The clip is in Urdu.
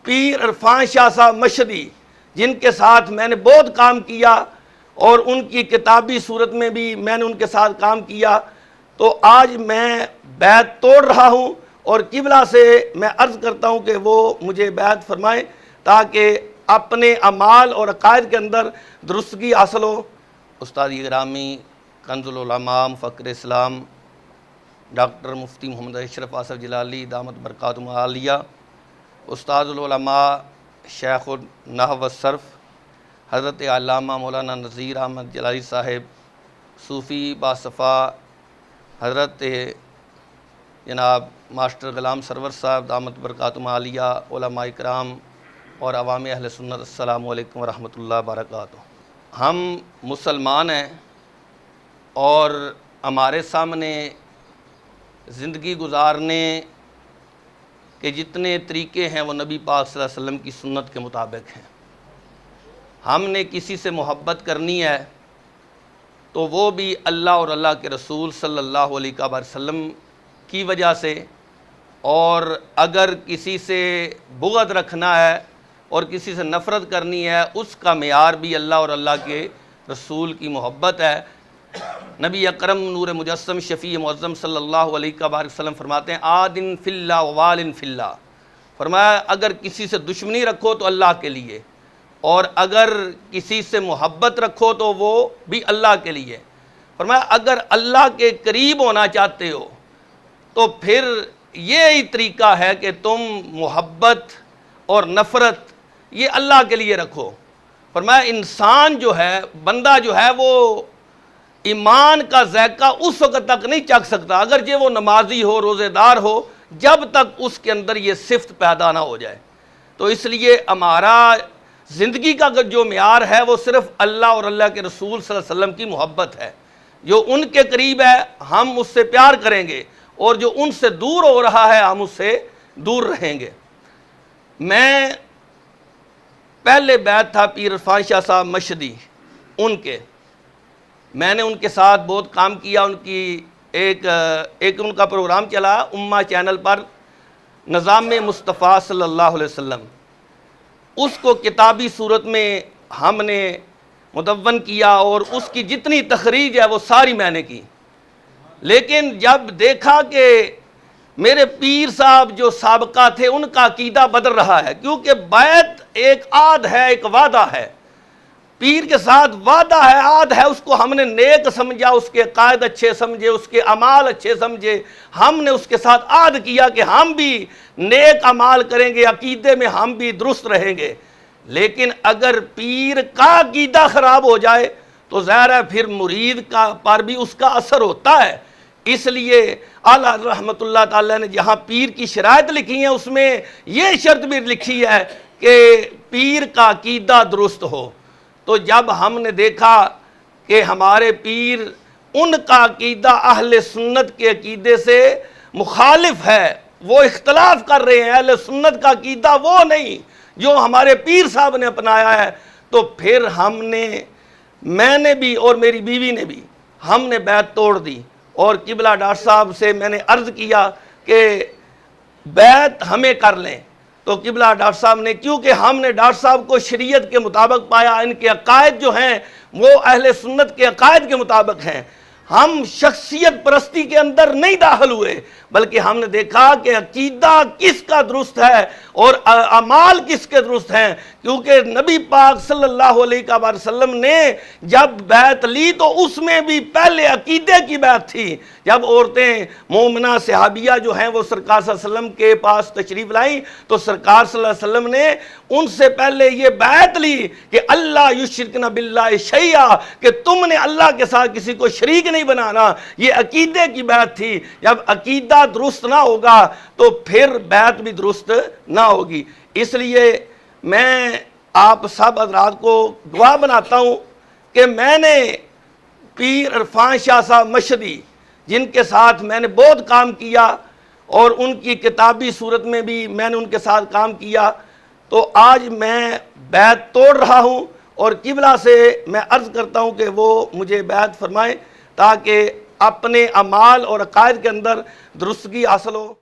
پیر عرفان شاہ صاحب مشہدی، جن کے ساتھ میں نے بہت کام کیا اور ان کی کتابی صورت میں بھی میں نے ان کے ساتھ کام کیا، تو آج میں بیعت توڑ رہا ہوں اور قبلہ سے میں عرض کرتا ہوں کہ وہ مجھے بیعت فرمائیں تاکہ اپنے اعمال اور عقائد کے اندر درستگی حاصل ہو۔ استاد گرامی، کنز العلماء، فخر اسلام ڈاکٹر مفتی محمد اشرف آصف جلالی دامت برکاتہم عالیہ، استاد العلماء شیخ النحو والصرف حضرت علامہ مولانا نذیر احمد جلالی صاحب، صوفی باصفا حضرت جناب ماسٹر غلام سرور صاحب دامت برکاتہم عالیہ، علماء کرام اور عوام اہل سنت، السلام علیکم ورحمۃ اللہ وبرکاتہ۔ ہم مسلمان ہیں اور ہمارے سامنے زندگی گزارنے کے جتنے طریقے ہیں وہ نبی پاک صلی اللہ علیہ وسلم کی سنت کے مطابق ہیں۔ ہم نے کسی سے محبت کرنی ہے تو وہ بھی اللہ اور اللہ کے رسول صلی اللہ علیہ وسلم کی وجہ سے، اور اگر کسی سے بغض رکھنا ہے اور کسی سے نفرت کرنی ہے اس کا معیار بھی اللہ اور اللہ کے رسول کی محبت ہے۔ نبی اکرم نور مجسم شفیع معظم صلی اللہ علیہ وسلم فرماتے ہیں آدن فی اللہ والن فی اللہ، فرمایا اگر کسی سے دشمنی رکھو تو اللہ کے لیے، اور اگر کسی سے محبت رکھو تو وہ بھی اللہ کے لیے۔ فرمایا اگر اللہ کے قریب ہونا چاہتے ہو تو پھر یہی طریقہ ہے کہ تم محبت اور نفرت یہ اللہ کے لیے رکھو۔ فرمایا انسان جو ہے، بندہ جو ہے، وہ ایمان کا ذائقہ اس وقت تک نہیں چکھ سکتا اگر وہ نمازی ہو، روزے دار ہو، جب تک اس کے اندر یہ صفت پیدا نہ ہو جائے۔ تو اس لیے ہمارا زندگی کا جو معیار ہے وہ صرف اللہ اور اللہ کے رسول صلی اللہ علیہ وسلم کی محبت ہے۔ جو ان کے قریب ہے ہم اس سے پیار کریں گے، اور جو ان سے دور ہو رہا ہے ہم اس سے دور رہیں گے۔ میں پہلے بیعت تھا پیر عرفان شاہ صاحب مشہدی ان کے، میں نے ان کے ساتھ بہت کام کیا۔ ان کی ایک ان کا پروگرام چلا امہ چینل پر، نظام مصطفیٰ صلی اللہ علیہ وسلم، اس کو کتابی صورت میں ہم نے مدون کیا اور اس کی جتنی تخریج ہے وہ ساری میں نے کی۔ لیکن جب دیکھا کہ میرے پیر صاحب جو سابقہ تھے ان کا عقیدہ بدل رہا ہے، کیونکہ بیعت ایک عہد ہے، ایک وعدہ ہے، پیر کے ساتھ وعدہ ہے، عہد ہے، اس کو ہم نے نیک سمجھا، اس کے عقائد اچھے سمجھے، اس کے اعمال اچھے سمجھے، ہم نے اس کے ساتھ عہد کیا کہ ہم بھی نیک اعمال کریں گے، عقیدے میں ہم بھی درست رہیں گے۔ لیکن اگر پیر کا عقیدہ خراب ہو جائے تو ظاہر ہے پھر مرید پر بھی اس کا اثر ہوتا ہے۔ اس لیے اعلیٰ رحمۃ اللہ تعالیٰ نے جہاں پیر کی شرائط لکھی ہیں اس میں یہ شرط بھی لکھی ہے کہ پیر کا عقیدہ درست ہو۔ تو جب ہم نے دیکھا کہ ہمارے پیر ان کا عقیدہ اہل سنت کے عقیدے سے مخالف ہے، وہ اختلاف کر رہے ہیں، اہل سنت کا عقیدہ وہ نہیں جو ہمارے پیر صاحب نے اپنایا ہے، تو پھر میں نے بھی اور میری بیوی نے بھی ہم نے بیعت توڑ دی، اور قبلہ ڈاکٹر صاحب سے میں نے عرض کیا کہ بیعت ہمیں کر لیں۔ تو قبلہ ڈاکٹر صاحب نے، کیونکہ ہم نے ڈاکٹر صاحب کو شریعت کے مطابق پایا، ان کے عقائد جو ہیں وہ اہل سنت کے عقائد کے مطابق ہیں، ہم شخصیت پرستی کے اندر نہیں داخل ہوئے، بلکہ ہم نے دیکھا کہ عقیدہ کس کا درست ہے اور اعمال کس کے درست ہیں، کیونکہ نبی پاک صلی اللہ علیہ وسلم نے جب بیعت لی تو اس میں بھی پہلے عقیدے کی بیعت تھی۔ جب عورتیں مومنہ صحابیہ جو ہیں وہ سرکار صلی اللہ علیہ وسلم کے پاس تشریف لائیں تو سرکار صلی اللہ علیہ وسلم نے ان سے پہلے یہ بیعت لی کہ اللہ یشرکن باللہ شیئا، کہ تم نے اللہ کے ساتھ کسی کو شریک نہیں بنانا، یہ عقیدے کی بیعت تھی۔ جب عقیدہ درست نہ ہوگا تو پھر بیعت بھی درست نہ ہوگی۔ اس لیے میں آپ سب حضرات کو گواہ بناتا ہوں کہ میں نے پیر عرفان شاہ صاحب مشہدی، جن کے ساتھ میں نے بہت کام کیا اور ان کی کتابی صورت میں بھی میں نے ان کے ساتھ کام کیا، تو آج میں بیعت توڑ رہا ہوں اور قبلہ سے میں عرض کرتا ہوں کہ وہ مجھے بیعت فرمائیں تاکہ اپنے اعمال اور عقائد کے اندر درستگی حاصل ہو۔